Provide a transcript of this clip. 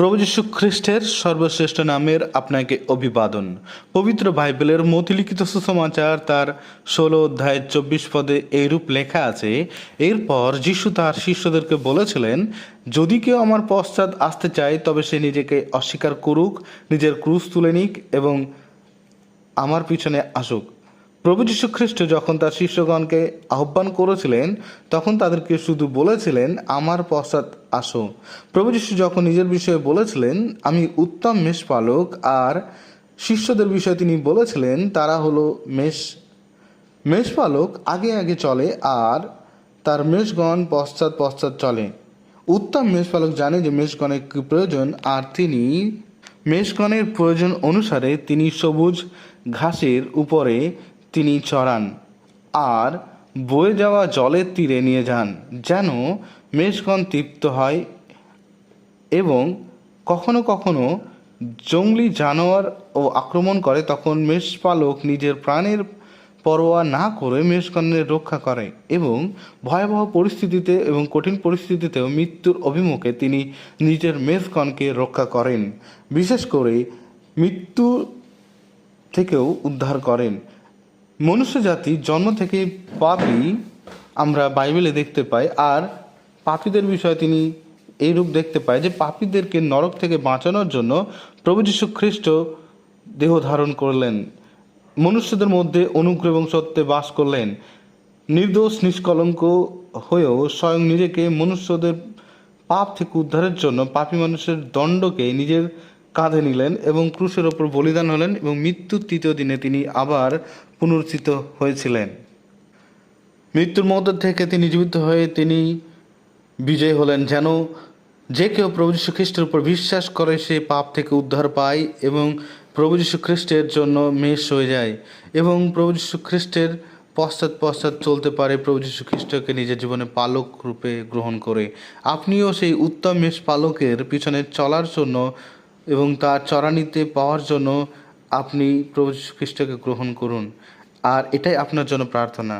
প্রভু যীশু খ্রিস্টের সর্বশ্রেষ্ঠ নামের আপনাকে অভিবাদন। পবিত্র বাইবেলের মতিলিখিত সুসমাচার তার 16 অধ্যায় 24 পদে এইরূপ লেখা আছে, এরপর যীশু তার শিষ্যদেরকে বলেছিলেন, যদি কেউ আমার পশ্চাৎ আসতে চায় তবে সে নিজেকে অস্বীকার করুক, নিজের ক্রুশ তুলে নিক এবং আমার পিছনে আসুক। প্রভু যীশু খ্রিস্ট যখন তার শিষ্যগণকে আহ্বান করেছিলেন তখন তাদেরকে শুধু বলেছিলেন, আমার পশ্চাৎ আসো। প্রভু যীশু যখন নিজের বিষয়ে বলেছিলেন, আমি উত্তম মেষপালক, আর শিষ্যদের বিষয়ে তিনি বলেছিলেন, তারা হলো মেষপালক আগে আগে চলে আর তার মেষগণ পশ্চাৎ পশ্চাৎ চলে। উত্তম মেষপালক জানে যে মেষগণের কী প্রয়োজন, আর তিনি মেষগণের প্রয়োজন অনুসারে তিনি সবুজ ঘাসের উপরে তিনি চড়ান আর বয়ে যাওয়া জলের তীরে নিয়ে যান, যেন মেষগণ তৃপ্ত হয়। এবং কখনো কখনো জঙ্গলি জানোয়ার ও আক্রমণ করে, তখন মেষপালক নিজের প্রাণের পরোয়া না করে মেষগণের রক্ষা করে এবং ভয়াবহ পরিস্থিতিতে এবং কঠিন পরিস্থিতিতেও মৃত্যুর অভিমুখে তিনি নিজের মেষগণকে রক্ষা করেন, বিশেষ করে মৃত্যু থেকেও উদ্ধার করেন। মনুষ্য জাতি জন্ম থেকে পাপী আমরা বাইবেলে দেখতে পাই, আর পাপীদের বিষয়ে তিনি এইরূপ দেখতে পাই যে পাপীদেরকে নরক থেকে বাঁচানোর জন্য প্রভু যীশু খ্রিস্ট দেহ ধারণ করলেন, মনুষ্যদের মধ্যে অনুগ্রহ এবং সত্যে বাস করলেন, নির্দোষ নিষ্কলঙ্ক হয়েও স্বয়ং নিজেকে মনুষ্যদের পাপ থেকে উদ্ধারের জন্য পাপী মানুষের দণ্ডকে নিজের কাঁধে নিলেন এবং ক্রুশের ওপর বলিদান হলেন এবং মৃত্যুর তৃতীয় দিনে তিনি আবার পুনরুত্থিত হয়েছিলেন। মৃত্যুর মধ্য থেকে তিনি জীবিত হয়ে তিনি বিজয় হলেন, যেন যে কেউ প্রভু যীশু খ্রিস্টের উপর বিশ্বাস করে সে পাপ থেকে উদ্ধার পায় এবং প্রভু যীশু খ্রিস্টের জন্য মেষ হয়ে যায় এবং প্রভু যীশু খ্রিস্টের পশ্চাৎ চলতে পারে, প্রভু যীশু খ্রিস্টকে নিজের জীবনে পালক রূপে গ্রহণ করে। আপনিও সেই উত্তম মেষ পালকের পিছনে চলার জন্য এবং তার চরানিতে পাওয়ার জন্য আপনি প্রভু যীশু খ্রিস্টকে গ্রহণ করুন, আর এটাই আপনার জন্য প্রার্থনা।